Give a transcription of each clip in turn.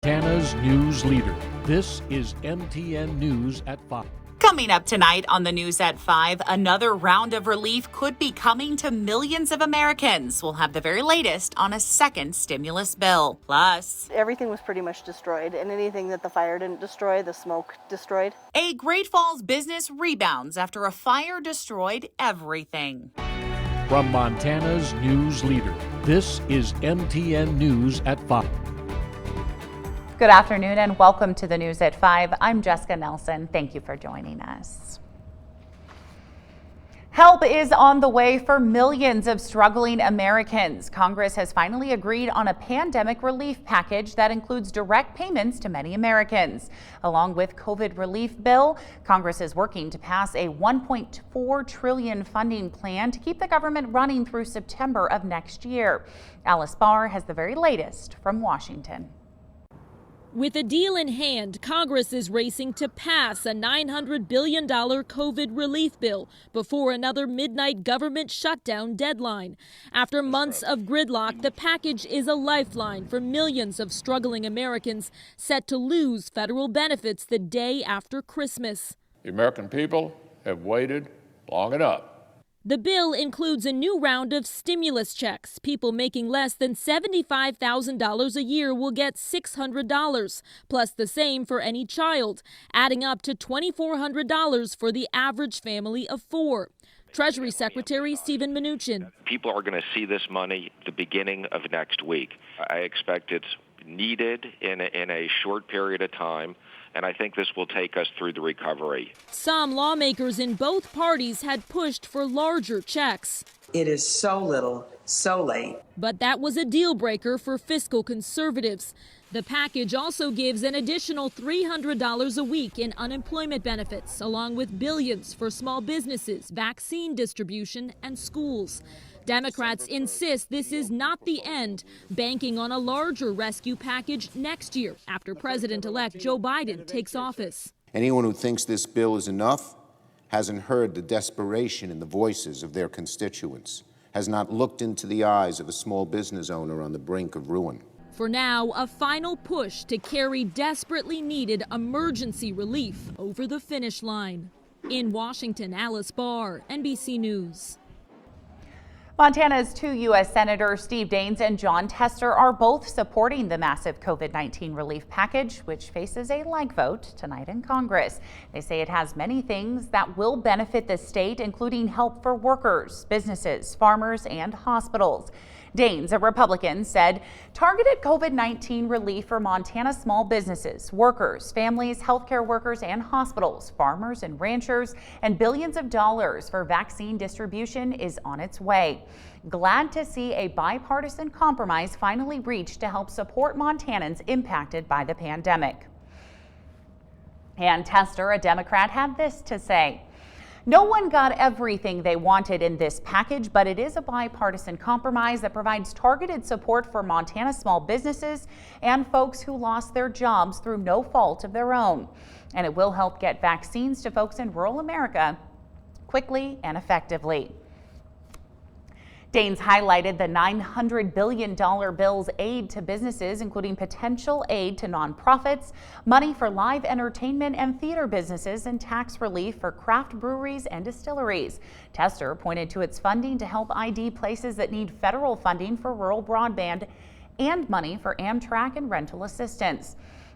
Montana's news leader. This is MTN News at 5. Coming up tonight on the News at 5, another round of relief could be coming to millions of Americans. We'll have the very latest on a second stimulus bill. Plus, everything was pretty much destroyed, and anything that the fire didn't destroy, the smoke destroyed. A Great Falls business rebounds after a fire destroyed everything. From Montana's news leader, this is MTN News at 5. Good afternoon and welcome to the News at 5. I'm Jessica Nelson. Thank you for joining us. Help is on the way for millions of struggling Americans. Congress has finally agreed on a pandemic relief package that includes direct payments to many Americans. Along with COVID relief bill, Congress is working to pass a $1.4 trillion funding plan to keep the government running through September of next year. Alice Barr has the very latest from Washington. With a deal in hand, Congress is racing to pass a $900 billion COVID relief bill before another midnight government shutdown deadline. After months of gridlock, the package is a lifeline for millions of struggling Americans set to lose federal benefits the day after Christmas. The American people have waited long enough. The bill includes a new round of stimulus checks. People making less than $75,000 a year will get $600, plus the same for any child, adding up to $2,400 for the average family of four. Treasury Secretary Steven Mnuchin. People are going to see this money the beginning of next week. I expect it's needed in a short period of time, and I think this will take us through the recovery. Some lawmakers in both parties had pushed for larger checks. It is so little, so late. But that was a deal breaker for fiscal conservatives. The package also gives an additional $300 a week in unemployment benefits, along with billions for small businesses, vaccine distribution, and schools. Democrats insist this is not the end, banking on a larger rescue package next year after President-elect Joe Biden takes office. Anyone who thinks this bill is enough hasn't heard the desperation in the voices of their constituents, has not looked into the eyes of a small business owner on the brink of ruin. For now, a final push to carry desperately needed emergency relief over the finish line. In Washington, Alice Barr, NBC News. Montana's two U.S. Senators Steve Daines and Jon Tester are both supporting the massive COVID-19 relief package, which faces a like vote tonight in Congress. They say it has many things that will benefit the state, including help for workers, businesses, farmers, and hospitals. Daines, a Republican, said targeted COVID-19 relief for Montana small businesses, workers, families, healthcare workers, and hospitals, farmers and ranchers, and billions of dollars for vaccine distribution is on its way. Glad to see a bipartisan compromise finally reached to help support Montanans impacted by the pandemic. And Tester, a Democrat, had this to say. No one got everything they wanted in this package, but it is a bipartisan compromise that provides targeted support for Montana small businesses and folks who lost their jobs through no fault of their own. And it will help get vaccines to folks in rural America quickly and effectively. Daines highlighted the $900 billion bill's aid to businesses, including potential aid to nonprofits, money for live entertainment and theater businesses, and tax relief for craft breweries and distilleries. Tester pointed to its funding to help ID places that need federal funding for rural broadband and money for Amtrak and rental assistance.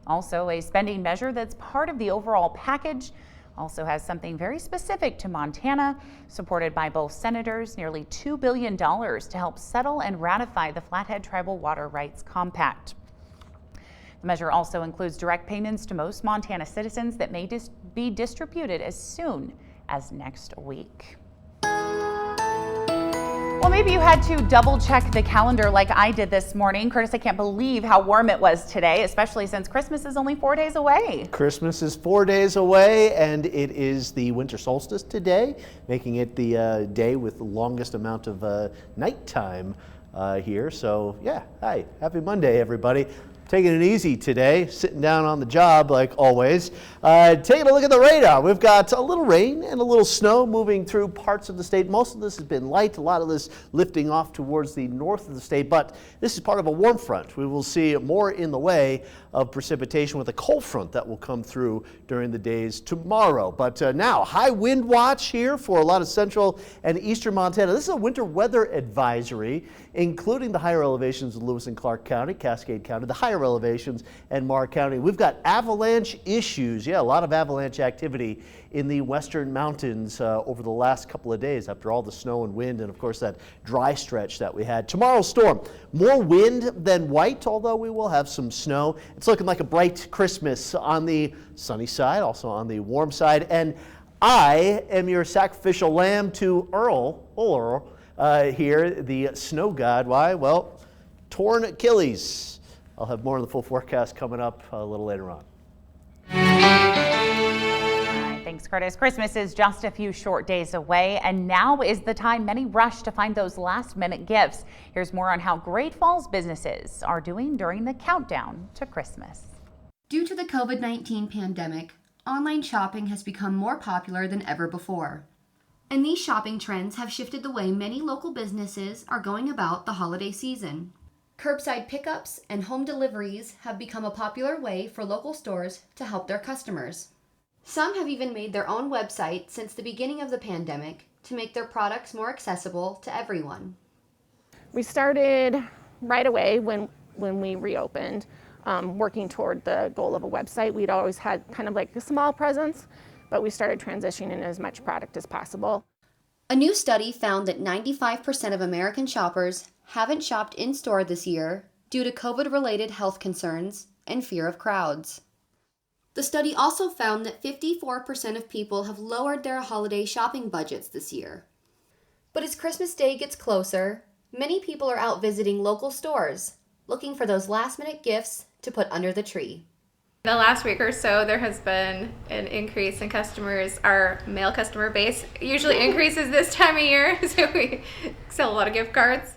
Also, a spending measure that's part of the overall package also has something very specific to Montana, supported by both senators, nearly $2 billion to help settle and ratify the Flathead Tribal Water Rights Compact. The measure also includes direct payments to most Montana citizens that may be distributed as soon as next week. Well, maybe you had to double check the calendar like I did this morning. Curtis, I can't believe how warm it was today, especially since Christmas is only 4 days away. Christmas is 4 days away, and it is the winter solstice today, making it the day with the longest amount of nighttime here. So yeah, hi, happy Monday, everybody. taking it easy today, sitting down on the job like always. Taking a look at the radar. We've got a little rain and a little snow moving through parts of the state. Most of this has been light, a lot of this lifting off towards the north of the state, but this is part of a warm front. We will see more in the way of precipitation with a cold front that will come through during the days tomorrow. But now, high wind watch here for a lot of central and eastern Montana. This is a winter weather advisory, including the higher elevations of Lewis and Clark County, Cascade County, the higher elevations, and Marr County. We've got avalanche issues. Yeah, a lot of avalanche activity in the western mountains over the last couple of days after all the snow and wind and, of course, that dry stretch that we had. Tomorrow's storm, more wind than white, although we will have some snow. It's looking like a bright Christmas on the sunny side, also on the warm side. And I am your sacrificial lamb to Earl here, the snow god. Why? Well, torn Achilles. I'll have more on the full forecast coming up a little later on. Thanks, Curtis. Christmas is just a few short days away, and now is the time many rush to find those last-minute gifts. Here's more on how Great Falls businesses are doing during the countdown to Christmas. Due to the COVID-19 pandemic, online shopping has become more popular than ever before. And these shopping trends have shifted the way many local businesses are going about the holiday season. Curbside pickups and home deliveries have become a popular way for local stores to help their customers. Some have even made their own website since the beginning of the pandemic to make their products more accessible to everyone. We started right away when we reopened, working toward the goal of a website. We'd always had kind of like a small presence, but we started transitioning as much product as possible. A new study found that 95% of American shoppers haven't shopped in-store this year due to COVID-related health concerns and fear of crowds. The study also found that 54% of people have lowered their holiday shopping budgets this year. But as Christmas Day gets closer, many people are out visiting local stores, looking for those last-minute gifts to put under the tree. The last week or so, there has been an increase in customers. Our male customer base usually increases this time of year, so we sell a lot of gift cards.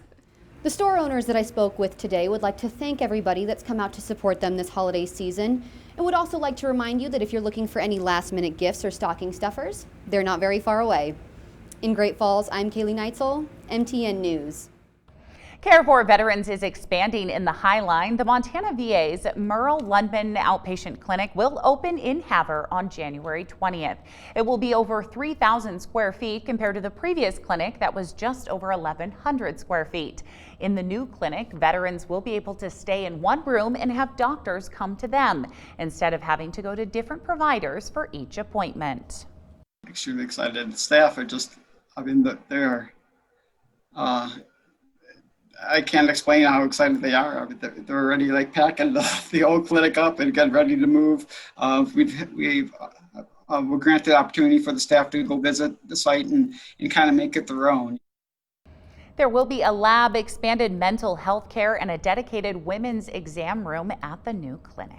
The store owners that I spoke with today would like to thank everybody that's come out to support them this holiday season, and would also like to remind you that if you're looking for any last-minute gifts or stocking stuffers, they're not very far away. In Great Falls, I'm Kaylee Neitzel, MTN News. Care for veterans is expanding in the High Line. The Montana VA's Merle Lundman Outpatient Clinic will open in Havre on January 20th. It will be over 3,000 square feet compared to the previous clinic that was just over 1,100 square feet. In the new clinic, veterans will be able to stay in one room and have doctors come to them instead of having to go to different providers for each appointment. Extremely excited. The staff are just, they're I can't explain how excited they are. They're already like packing the old clinic up and getting ready to move. We're granted the opportunity for the staff to go visit the site and kind of make it their own. There will be a lab, expanded mental health care, and a dedicated women's exam room at the new clinic.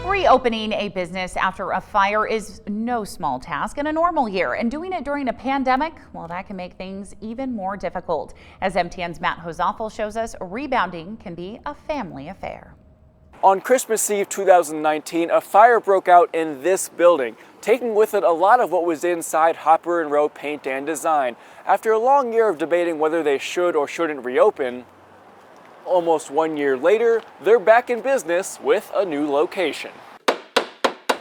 Reopening a business after a fire is no small task in a normal year, and doing it during a pandemic, well, that can make things even more difficult. As MTN's Matt Hosoffel shows us, rebounding can be a family affair. On Christmas Eve 2019, a fire broke out in this building, taking with it a lot of what was inside Hopper and Rowe Paint and Design. After a long year of debating whether they should or shouldn't reopen, almost 1 year later, they're back in business with a new location.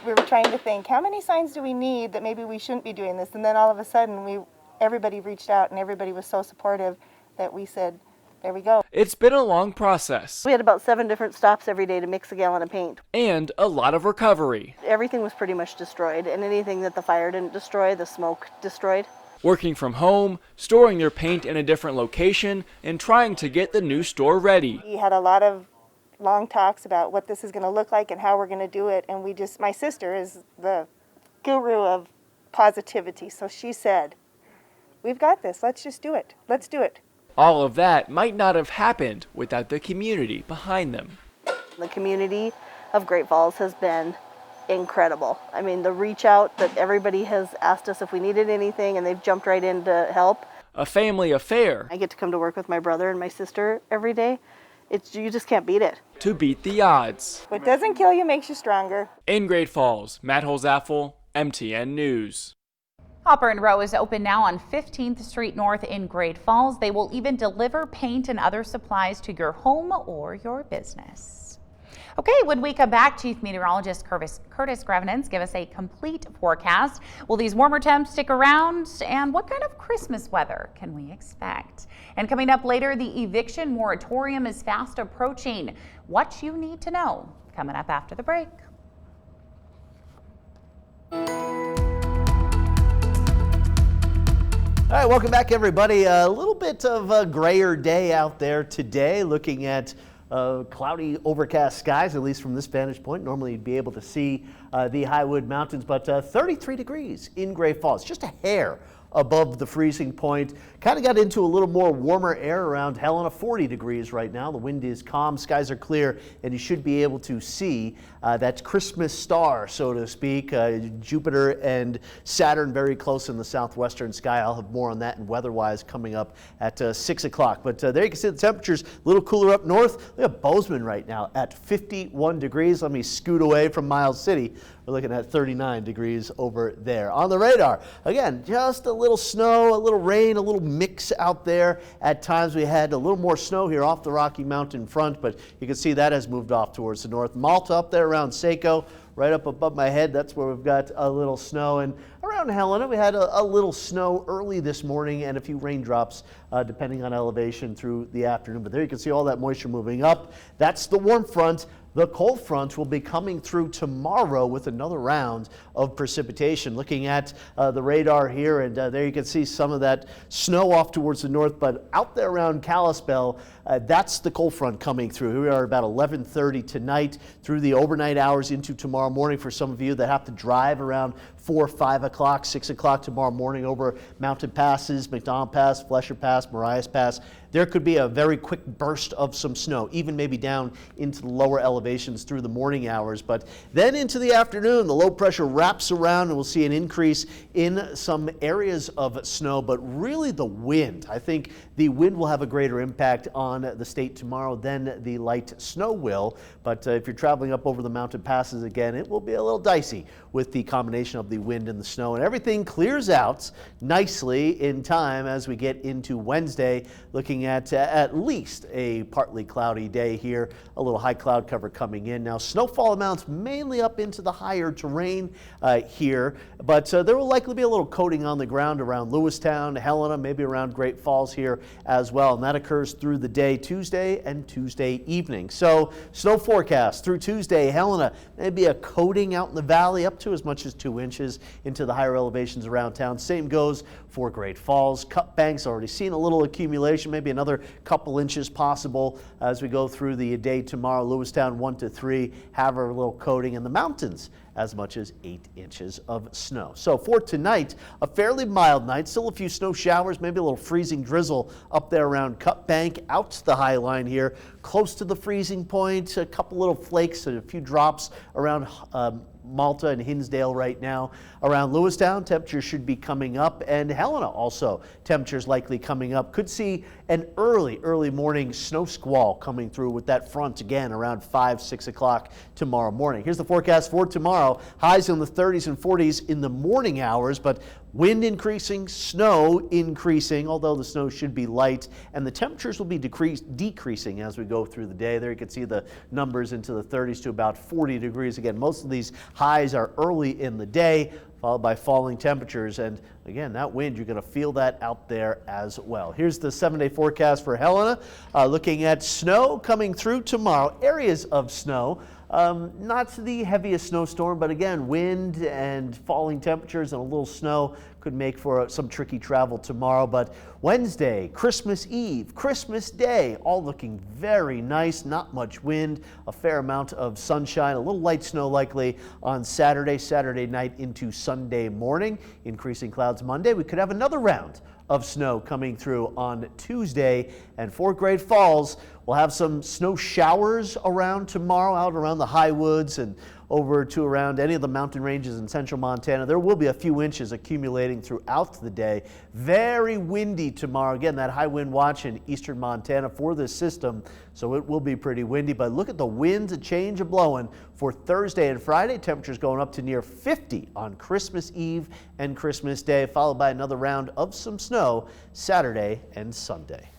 We were trying to think, how many signs do we need that maybe we shouldn't be doing this? And then all of a sudden, everybody reached out and everybody was so supportive that we said, there we go. It's been a long process. We had about 7 different stops every day to mix a gallon of paint. And a lot of recovery. Everything was pretty much destroyed, and anything that the fire didn't destroy, the smoke destroyed. Working from home, storing their paint in a different location, and trying to get the new store ready. We had a lot of long talks about what this is going to look like and how we're going to do it, and my sister is the guru of positivity, so she said, we've got this, let's just do it, let's do it. All of that might not have happened without the community behind them. The community of Great Falls has been incredible. I mean, the reach out that everybody has asked us if we needed anything, and they've jumped right in to help. A family affair. I get to come to work with my brother and my sister every day, you just can't beat it. To beat the odds. What doesn't kill you makes you stronger. In Great Falls, Matt Holzaffel, MTN News. Hopper and Row is open now on 15th Street North in Great Falls. They will even deliver paint and other supplies to your home or your business. Okay, when we come back, Chief Meteorologist Curtis Grevenens give us a complete forecast. Will these warmer temps stick around? And what kind of Christmas weather can we expect? And coming up later, the eviction moratorium is fast approaching. What you need to know coming up after the break. All right, welcome back, everybody. A little bit of a grayer day out there today, looking at cloudy, overcast skies, at least from this vantage point. Normally, you'd be able to see the Highwood Mountains, but 33 degrees in Great Falls, just a hair above the freezing point. Kind of got into a little more warmer air around Helena, 40 degrees right now. The wind is calm, skies are clear, and you should be able to see that Christmas star, so to speak. Jupiter and Saturn very close in the southwestern sky. I'll have more on that and weather-wise coming up at 6 o'clock. But there you can see the temperatures a little cooler up north. Look at Bozeman right now at 51 degrees. Let me scoot away from Miles City. We're looking at 39 degrees over there. On the radar, again, just a little snow, a little rain, a little mix out there. At times we had a little more snow here off the Rocky Mountain front, but you can see that has moved off towards the north. Malta up there around Saco, right up above my head, that's where we've got a little snow. And around Helena, we had a little snow early this morning and a few raindrops depending on elevation through the afternoon. But there you can see all that moisture moving up. That's the warm front. The cold front will be coming through tomorrow with another round of precipitation. Looking at the radar here, and there you can see some of that snow off towards the north, but out there around Kalispell, that's the cold front coming through. Here we are about 11:30 tonight through the overnight hours into tomorrow morning for some of you that have to drive around 4, 5 o'clock, 6 o'clock tomorrow morning over mountain passes, McDonald Pass, Flesher Pass, Marias Pass. There could be a very quick burst of some snow, even maybe down into the lower elevations through the morning hours. But then into the afternoon, the low pressure wraps around and we'll see an increase in some areas of snow, but really the wind. I think the wind will have a greater impact on the state tomorrow than the light snow will. But if you're traveling up over the mountain passes again, it will be a little dicey with the combination of the wind and the snow. And everything clears out nicely in time as we get into Wednesday, looking at least a partly cloudy day here, a little high cloud cover coming in. Now, snowfall amounts mainly up into the higher terrain here, but there will likely be a little coating on the ground around Lewistown, Helena, maybe around Great Falls here as well, and that occurs through the day Tuesday and Tuesday evening. So snow forecast through Tuesday, Helena, maybe a coating out in the valley up to as much as 2 inches into the higher elevations around town. Same goes for Great Falls. Cut Banks already seen a little accumulation, maybe another couple inches possible as we go through the day tomorrow. Lewistown 1 to 3, have a little coating in the mountains, as much as 8 inches of snow. So for tonight, a fairly mild night, still a few snow showers, maybe a little freezing drizzle up there around Cut Bank, out to the high line here, close to the freezing point, a couple little flakes and a few drops around Malta and Hinsdale right now. Around Lewistown, temperatures should be coming up, and Helena also, temperatures likely coming up. Could see an early morning snow squall coming through with that front again around 5, 6 o'clock tomorrow morning. Here's the forecast for tomorrow. Highs in the 30s and 40s in the morning hours, but wind increasing, snow increasing, although the snow should be light, and the temperatures will be decreasing as we go through the day. There you can see the numbers into the 30s to about 40 degrees. Again, most of these highs are early in the day, followed by falling temperatures. And again, that wind, you're going to feel that out there as well. Here's the 7-day forecast for Helena. Looking at snow coming through tomorrow, areas of snow. Not the heaviest snowstorm, but again, wind and falling temperatures and a little snow could make for some tricky travel tomorrow. But Wednesday, Christmas Eve, Christmas Day, all looking very nice. Not much wind, a fair amount of sunshine, a little light snow likely on Saturday night into Sunday morning. Increasing clouds Monday. We could have another round of snow coming through on Tuesday. And for Great Falls, we'll have some snow showers around tomorrow out around the high woods and over to around any of the mountain ranges in central Montana. There will be a few inches accumulating throughout the day. Very windy tomorrow. Again, that high wind watch in eastern Montana for this system, so it will be pretty windy. But look at the winds, a change of blowing for Thursday and Friday. Temperatures going up to near 50 on Christmas Eve and Christmas Day, followed by another round of some snow Saturday and Sunday.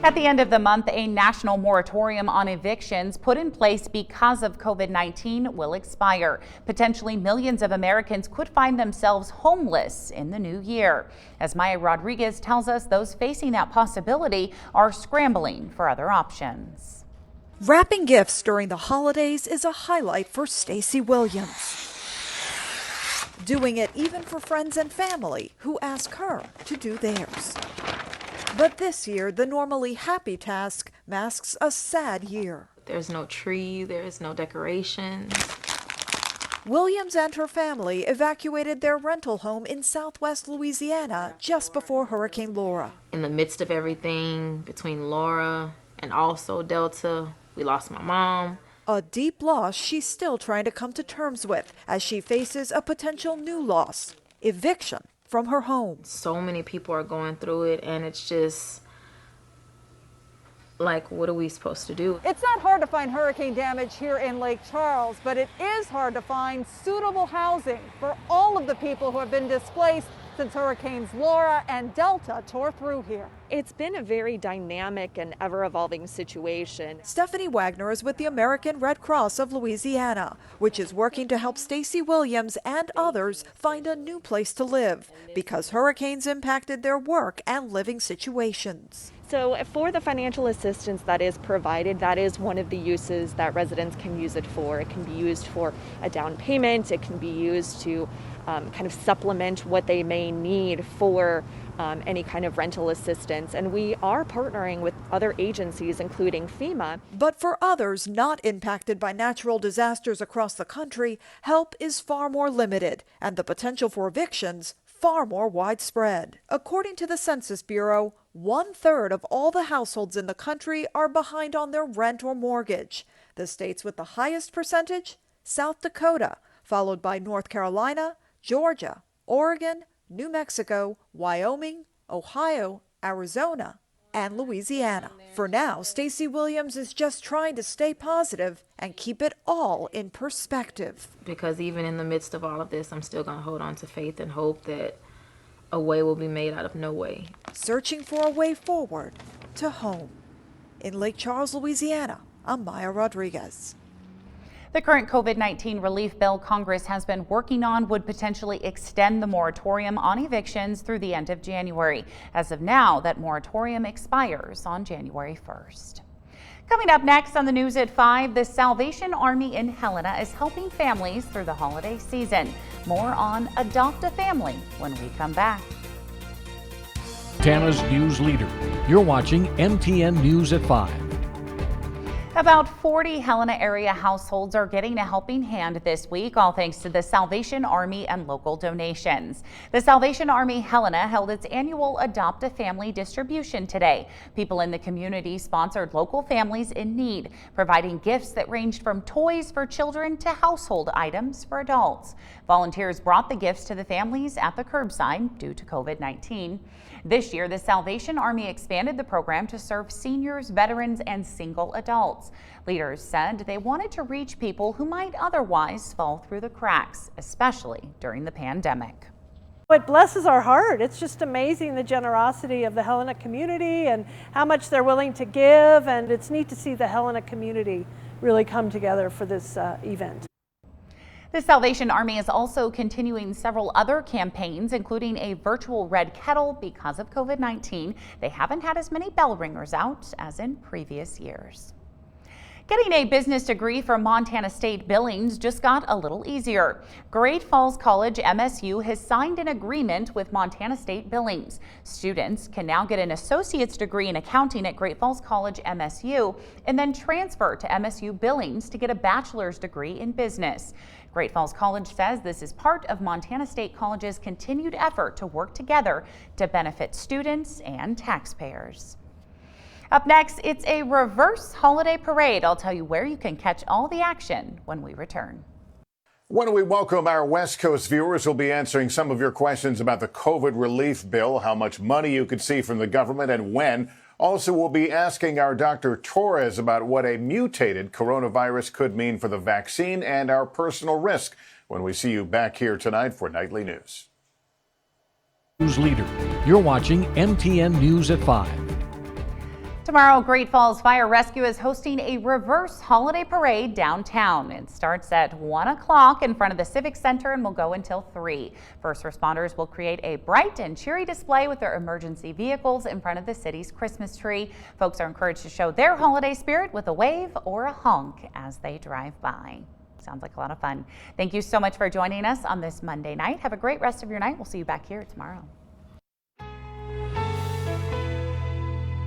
At the end of the month, a national moratorium on evictions put in place because of COVID-19 will expire. Potentially millions of Americans could find themselves homeless in the new year. As Maya Rodriguez tells us, those facing that possibility are scrambling for other options. Wrapping gifts during the holidays is a highlight for Stacy Williams. Doing it even for friends and family who ask her to do theirs. But this year, the normally happy task masks a sad year. There's no tree, there's no decorations. Williams and her family evacuated their rental home in southwest Louisiana just before Hurricane Laura. In the midst of everything, between Laura and also Delta, we lost my mom. A deep loss she's still trying to come to terms with as she faces a potential new loss, eviction from her home. So many people are going through it, and it's just like, what are we supposed to do? It's not hard to find hurricane damage here in Lake Charles, but it is hard to find suitable housing for all of the people who have been displaced since Hurricanes Laura and Delta tore through here. It's been a very dynamic and ever-evolving situation. Stephanie Wagner is with the American Red Cross of Louisiana, which is working to help Stacy Williams and others find a new place to live because hurricanes impacted their work and living situations. So for the financial assistance that is provided, that is one of the uses that residents can use it for. It can be used for a down payment. It can be used to kind of supplement what they may need for any kind of rental assistance. And we are partnering with other agencies, including FEMA. But for others not impacted by natural disasters across the country, help is far more limited and the potential for evictions far more widespread. According to the Census Bureau, 1/3 of all the households in the country are behind on their rent or mortgage. The states with the highest percentage, South Dakota, followed by North Carolina, Georgia, Oregon, New Mexico, Wyoming, Ohio, Arizona, and Louisiana. For now, Stacy Williams is just trying to stay positive and keep it all in perspective. Because even in the midst of all of this, I'm still going to hold on to faith and hope that a way will be made out of no way. Searching for a way forward to home. In Lake Charles, Louisiana, I'm Maya Rodriguez. The current COVID-19 relief bill Congress has been working on would potentially extend the moratorium on evictions through the end of January. As of now, that moratorium expires on January 1st. Coming up next on the news at 5, the Salvation Army in Helena is helping families through the holiday season. More on Adopt a Family when we come back. Montana's news leader. You're watching MTN News at 5. About 40 Helena area households are getting a helping hand this week, all thanks to the Salvation Army and local donations. The Salvation Army Helena held its annual Adopt a Family distribution today. People in the community sponsored local families in need, providing gifts that ranged from toys for children to household items for adults. Volunteers brought the gifts to the families at the curbside due to COVID-19. This year, the Salvation Army expanded the program to serve seniors, veterans, and single adults. Leaders said they wanted to reach people who might otherwise fall through the cracks, especially during the pandemic. It blesses our heart. It's just amazing the generosity of the Helena community and how much they're willing to give, and it's neat to see the Helena community really come together for this event. The Salvation Army is also continuing several other campaigns, including a virtual red kettle because of COVID-19. They haven't had as many bell ringers out as in previous years. Getting a business degree from Montana State Billings just got a little easier. Great Falls College MSU has signed an agreement with Montana State Billings. Students can now get an associate's degree in accounting at Great Falls College MSU and then transfer to MSU Billings to get a bachelor's degree in business. Great Falls College says this is part of Montana State College's continued effort to work together to benefit students and taxpayers. Up next, it's a reverse holiday parade. I'll tell you where you can catch all the action when we return. When we welcome our West Coast viewers, we'll be answering some of your questions about the COVID relief bill, how much money you could see from the government and when. Also, we'll be asking our Dr. Torres about what a mutated coronavirus could mean for the vaccine and our personal risk when we see you back here tonight for Nightly News. News Leader. You're watching MTN News at 5. Tomorrow, Great Falls Fire Rescue is hosting a reverse holiday parade downtown. It starts at 1 o'clock in front of the Civic Center and will go until 3. First responders will create a bright and cheery display with their emergency vehicles in front of the city's Christmas tree. Folks are encouraged to show their holiday spirit with a wave or a honk as they drive by. Sounds like a lot of fun. Thank you so much for joining us on this Monday night. Have a great rest of your night. We'll see you back here tomorrow.